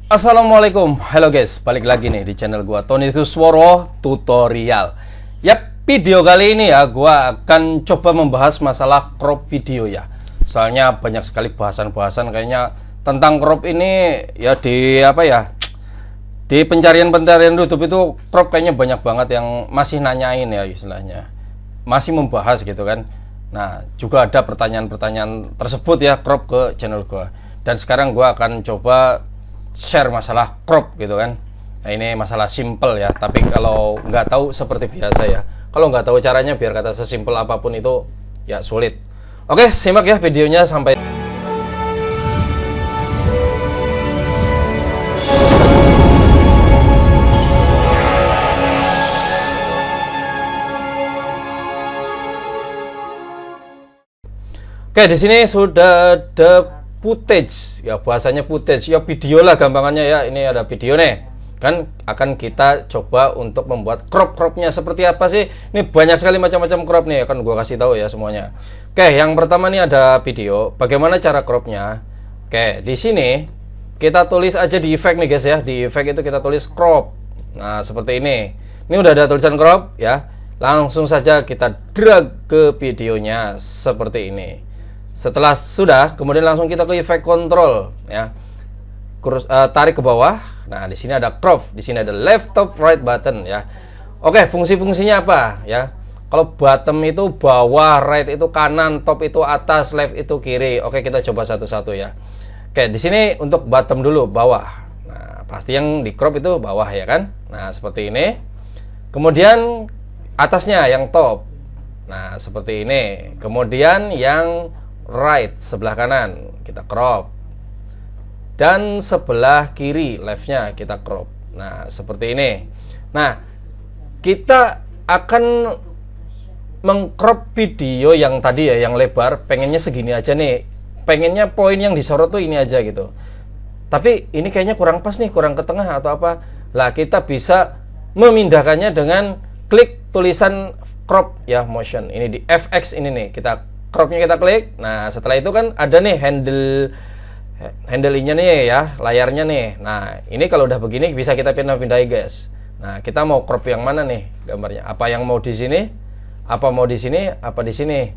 Assalamualaikum, halo guys, balik lagi nih di channel gua Tony Kusworo Tutorial. Yap, video kali ini ya gua akan coba membahas masalah crop video ya. Soalnya banyak sekali bahasan-bahasan kayaknya tentang crop ini ya di di pencarian-pencarian YouTube itu crop kayaknya banyak banget yang masih nanyain ya istilahnya. Masih membahas gitu kan. Nah, juga ada pertanyaan-pertanyaan tersebut ya crop ke channel gua. Dan sekarang gua akan coba share masalah crop gitu kan. Nah, ini masalah simple ya, tapi kalau nggak tahu seperti biasa ya, kalau nggak tahu caranya biar kata sesimpel apapun itu ya sulit. Oke, simak ya videonya sampai. Oke, di sini sudah ada footage ya, bahasanya footage ya, video lah gampangannya ya. Ini ada video nih kan, akan kita coba untuk membuat cropnya seperti apa sih. Ini banyak sekali macam-macam crop nih, akan gua kasih tahu ya semuanya. Oke, yang pertama nih ada video bagaimana cara cropnya. Oke, di sini kita tulis aja di efek nih guys ya, di efek itu kita tulis crop. Nah, seperti ini udah ada tulisan crop ya. Langsung saja kita drag ke videonya seperti ini. Setelah sudah, kemudian langsung kita ke efek control ya. Tarik ke bawah. Nah, di sini ada crop, di sini ada left top right button ya. Oke, fungsi-fungsinya apa ya? Kalau bottom itu bawah, right itu kanan, top itu atas, left itu kiri. Oke, kita coba satu-satu ya. Oke, di sini untuk bottom dulu, bawah. Nah, pasti yang di crop itu bawah ya kan? Nah, seperti ini. Kemudian atasnya yang top. Nah, seperti ini. Kemudian yang right sebelah kanan kita crop, dan sebelah kiri leftnya kita crop. Nah, seperti ini. Nah, kita akan mengcrop video yang tadi ya, yang lebar, pengennya segini aja nih, pengennya poin yang disorot tuh ini aja gitu. Tapi ini kayaknya kurang pas nih, kurang ke tengah atau apa. Lah, kita bisa memindahkannya dengan klik tulisan crop ya, motion. Ini di FX ini nih, kita cropnya kita klik. Nah, setelah itu kan ada nih handle-nya nih ya, layarnya nih. Nah, ini kalau udah begini bisa kita pindah-pindahin guys. Nah, kita mau crop yang mana nih gambarnya? Apa yang mau di sini? Apa mau di sini? Apa di sini?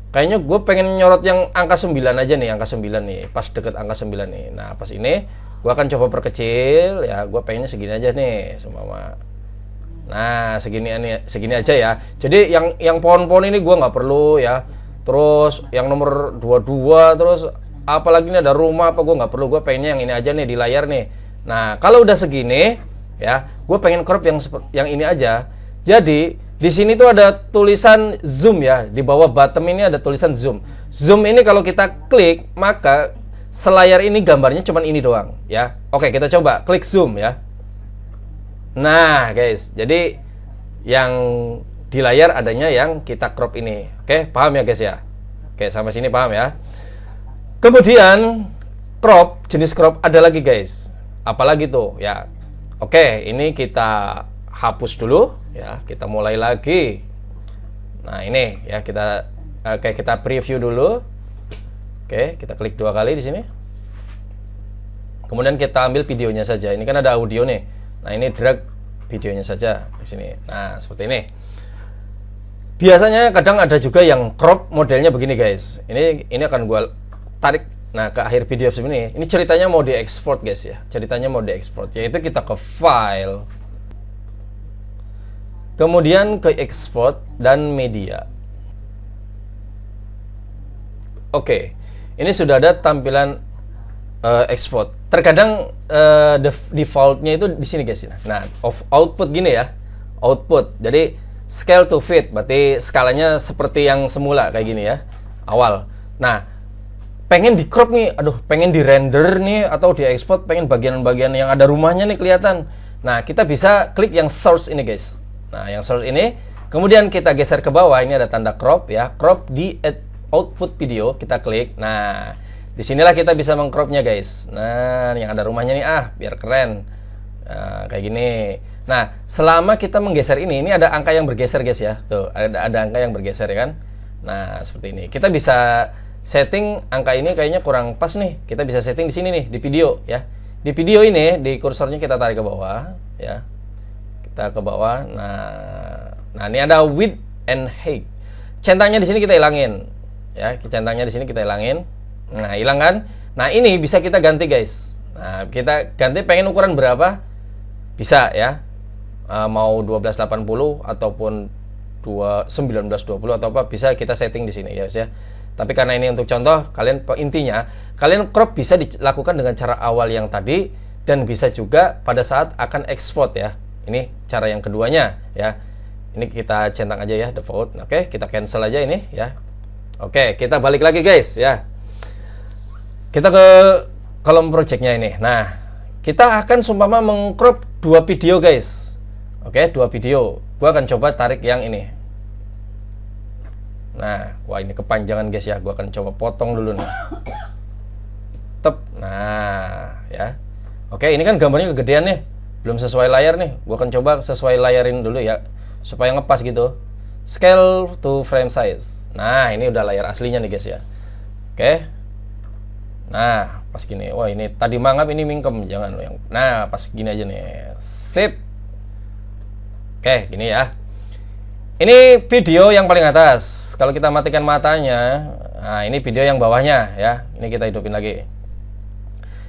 Kayaknya gue pengen nyorot yang angka 9 aja nih, angka 9 nih, pas deket angka 9 nih. Nah, pas ini gue akan coba perkecil ya, gue pengennya segini aja nih semua. Nah, segini aja ya. Jadi yang pohon-pohon ini gue nggak perlu ya. Terus yang nomor 22, terus apalagi ini ada rumah apa, gue nggak perlu, gue pengennya yang ini aja nih di layar nih. Nah, kalau udah segini ya, gue pengen crop yang ini aja. Jadi di sini tuh ada tulisan zoom ya, di bawah bottom ini ada tulisan zoom. Zoom ini kalau kita klik, maka selayar ini gambarnya cuman ini doang ya. Oke, kita coba klik zoom ya. Nah guys, jadi yang di layar adanya yang kita crop ini. Oke, paham ya guys ya? Oke, sampai sini paham ya? Kemudian crop, jenis crop ada lagi guys. Apalagi tuh ya? Oke, ini kita hapus dulu ya. Kita mulai lagi. Nah, ini ya, kita preview dulu. Oke, kita klik 2 kali di sini. Kemudian kita ambil videonya saja. Ini kan ada audio nih. Nah, ini drag videonya saja di sini. Nah, seperti ini. Biasanya kadang ada juga yang crop modelnya begini guys. Ini akan gue tarik nah ke akhir video ini. Ini ceritanya mau diekspor guys ya. Ceritanya mau diekspor, yaitu kita ke file, kemudian ke export dan media. Oke, ini sudah ada tampilan export. Terkadang defaultnya itu di sini guys. Nah, output gini ya, output. Jadi scale to fit, berarti skalanya seperti yang semula kayak gini ya, awal. Nah, pengen di crop nih, aduh, pengen di render nih atau di export, pengen bagian-bagian yang ada rumahnya nih kelihatan. Nah, kita bisa klik yang source ini guys. Nah, yang source ini, kemudian kita geser ke bawah, ini ada tanda crop ya, crop di output video, kita klik. Nah, disinilah kita bisa mengcropnya guys. Nah, yang ada rumahnya nih, biar keren. Nah, kayak gini. Nah, selama kita menggeser ini ada angka yang bergeser guys ya. Tuh, ada angka yang bergeser ya kan. Nah, seperti ini. Kita bisa setting angka ini kayaknya kurang pas nih. Kita bisa setting di sini nih, di video ya. di video ini, di kursornya kita tarik ke bawah, ya. Kita ke bawah. Nah ini ada width and height. Centangnya di sini kita hilangin, ya. Centangnya di sini kita hilangin. Nah, hilang kan? Nah, ini bisa kita ganti, guys. Nah, kita ganti pengen ukuran berapa? Bisa, ya. Mau 1280 ataupun 1920 atau apa, bisa kita setting di sini, guys, ya. Tapi karena ini untuk contoh, intinya kalian crop bisa dilakukan dengan cara awal yang tadi, dan bisa juga pada saat akan export, ya. Ini cara yang keduanya, ya. Ini kita centang aja, ya, default. Oke, kita cancel aja ini, ya. Oke, kita balik lagi, guys, ya. Kita ke kolom projectnya ini. Nah, kita akan sumpama mengcrop 2 video, guys. Oke, 2 video. Gua akan coba tarik yang ini. Nah, wah ini kepanjangan, guys, ya. Gua akan coba potong dulu nih. Nah, ya. Oke, ini kan gambarnya kegedean nih. Belum sesuai layar nih. Gua akan coba sesuai layarin dulu, ya, supaya ngepas gitu. Scale to frame size. Nah, ini udah layar aslinya nih, guys, ya. Oke. Nah, pas gini. Wah, ini tadi mangap, ini mingkem. Jangan lo yang. Nah, pas gini aja nih. Sip. Oke, gini ya. Ini video yang paling atas. Kalau kita matikan matanya, nah ini video yang bawahnya, ya. Ini kita hidupin lagi.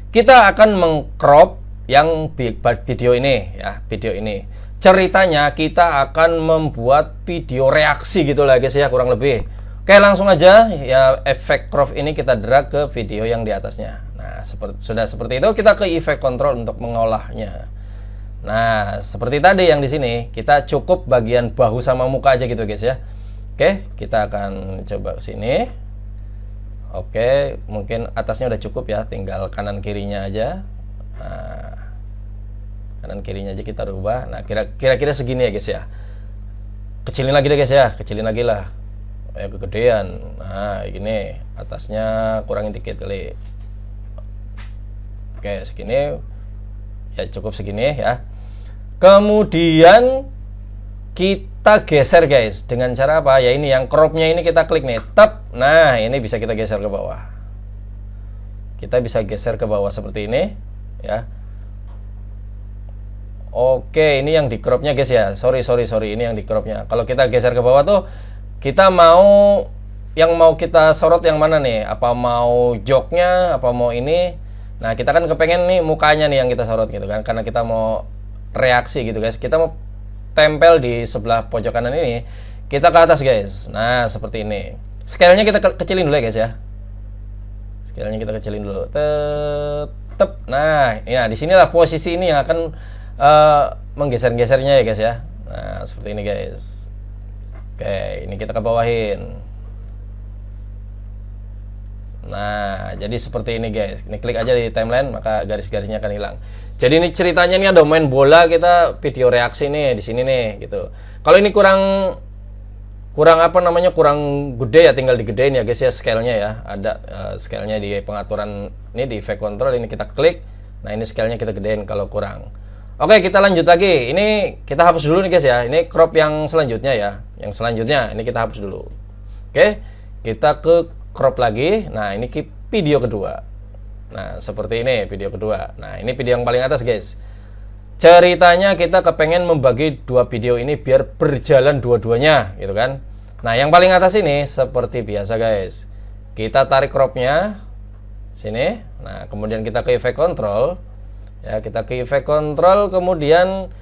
Kita akan mengcrop yang video ini, ya, video ini. Ceritanya kita akan membuat video reaksi gitu lah, guys, ya, kurang lebih. Oke, langsung aja, ya, efek crop ini kita drag ke video yang di atasnya. Nah, sudah seperti itu, kita ke effect control untuk mengolahnya. Nah, seperti tadi yang di sini, kita cukup bagian bahu sama muka aja gitu, guys, ya. Oke, kita akan coba ke sini. Oke, mungkin atasnya udah cukup, ya, tinggal kanan kirinya aja. Nah, kanan kirinya aja kita rubah. Nah, kira-kira segini ya, guys, ya. Kecilin lagi deh, guys, ya, kecilin lagi lah. Kegedean. Nah, gini, atasnya kurangin dikit kali. Oke, segini. Ya, cukup segini, ya. Kemudian kita geser, guys, dengan cara apa? Ya, ini yang cropnya ini kita klik nih, tap. Nah, ini bisa kita geser ke bawah. Kita bisa geser ke bawah seperti ini, ya. Oke, ini yang di cropnya, guys, ya. Sorry, ini yang di cropnya. Kalau kita geser ke bawah tuh, kita mau yang mau kita sorot yang mana nih? Apa mau joknya? Apa mau ini? Nah, kita kan kepengen nih mukanya nih yang kita sorot gitu kan, karena kita mau reaksi gitu, guys. Kita mau tempel di sebelah pojok kanan ini, kita ke atas, guys. Nah, seperti ini. Scale-nya kita kecilin dulu ya, guys, ya. Scale-nya kita kecilin dulu. Tetep. Nah, ya, di sinilah posisi ini yang akan menggeser-gesernya ya, guys, ya. Nah, seperti ini, guys. Oke, ini kita ke bawahin. Nah, jadi seperti ini, guys. Ini klik aja di timeline, maka garis-garisnya akan hilang. Jadi ini ceritanya nih ada main bola, kita video reaksi nih di sini nih, gitu. Kalau ini kurang apa namanya, kurang gede ya, tinggal digedein ya, guys, ya, scale-nya ya. Ada scale-nya di pengaturan ini di effect control, ini kita klik. Nah, ini scale-nya kita gedein kalau kurang. Oke, kita lanjut lagi. Ini kita hapus dulu nih, guys, ya. Ini crop yang selanjutnya ya. Yang selanjutnya ini kita hapus dulu. Oke, kita ke crop lagi. Nah, ini video kedua. Nah, seperti ini video kedua. Nah, ini video yang paling atas, guys. Ceritanya kita kepengen membagi 2 video ini biar berjalan dua-duanya, gitu kan. Nah, yang paling atas ini seperti biasa, guys. Kita tarik cropnya sini. Nah, kemudian kita ke effect control. Ya, kita ke effect control, kemudian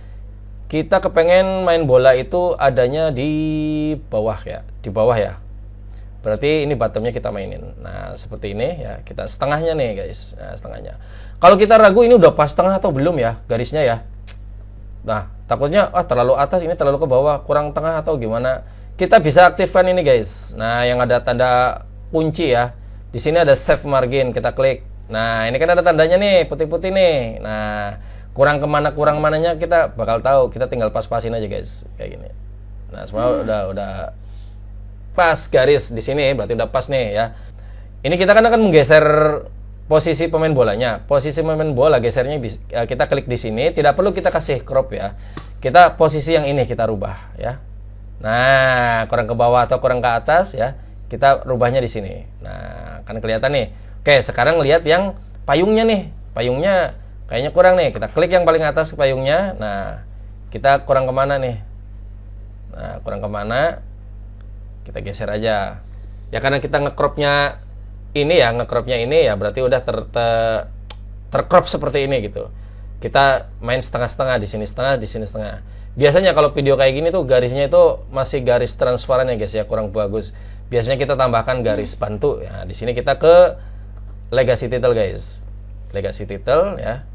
kita kepengen main bola itu adanya di bawah ya, di bawah ya. Berarti ini bottomnya kita mainin. Nah, seperti ini ya, kita setengahnya nih, guys. Nah, setengahnya. Kalau kita ragu ini udah pas setengah atau belum ya garisnya ya. Nah, takutnya terlalu atas, ini terlalu ke bawah, kurang tengah atau gimana. Kita bisa aktifkan ini, guys. Nah, yang ada tanda kunci ya. Di sini ada save margin, kita klik. Nah, ini kan ada tandanya nih, putih-putih nih. Nah, kurang mananya kita bakal tahu. Kita tinggal pas-pasin aja, guys, kayak gini. Nah, semua udah pas garis di sini, berarti udah pas nih ya. Ini kita kan akan menggeser posisi pemain bolanya. Posisi pemain bola gesernya kita klik di sini, tidak perlu kita kasih crop ya. Kita posisi yang ini kita rubah ya. Nah, kurang ke bawah atau kurang ke atas ya. Kita rubahnya di sini. Nah, kan kelihatan nih. Oke, sekarang lihat yang payungnya nih. Payungnya Kayaknya kurang nih, kita klik yang paling atas payungnya. Nah, kita kurang kemana nih? Nah, kurang kemana? Kita geser aja. Ya karena kita ngecropnya ini ya, berarti udah tercrop seperti ini gitu. Kita main setengah-setengah, di sini setengah, di sini setengah. Biasanya kalau video kayak gini tuh garisnya itu masih garis transparan ya guys ya, kurang bagus. Biasanya kita tambahkan garis bantu. Ya, di sini kita ke legacy title guys. Legacy title ya.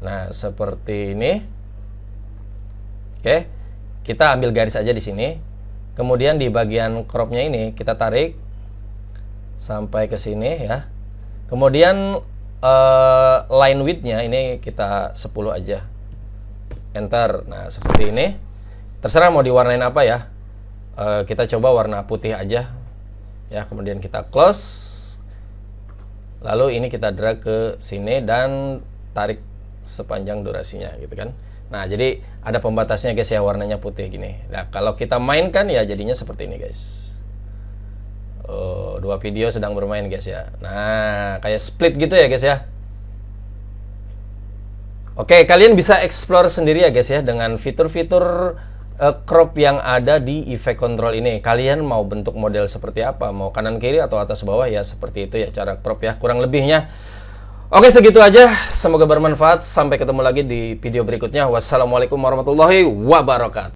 Nah, seperti ini. Oke. Kita ambil garis aja di sini. Kemudian di bagian cropnya ini kita tarik sampai ke sini ya. Kemudian line width-nya ini kita 10 aja. Enter. Nah, seperti ini. Terserah mau diwarnain apa ya. Kita coba warna putih aja. Ya, kemudian kita close. Lalu ini kita drag ke sini dan tarik sepanjang durasinya gitu kan. Nah, jadi ada pembatasnya guys ya, warnanya putih gini. Nah, kalau kita mainkan ya jadinya seperti ini guys. Dua video sedang bermain guys ya. Nah, kayak split gitu ya guys ya. Oke, kalian bisa explore sendiri ya guys ya dengan fitur-fitur crop yang ada di effect control ini. Kalian mau bentuk model seperti apa? Mau kanan kiri atau atas bawah ya, seperti itu ya cara crop ya, kurang lebihnya. Oke, segitu aja. Semoga bermanfaat. Sampai ketemu lagi di video berikutnya. Wassalamualaikum warahmatullahi wabarakatuh.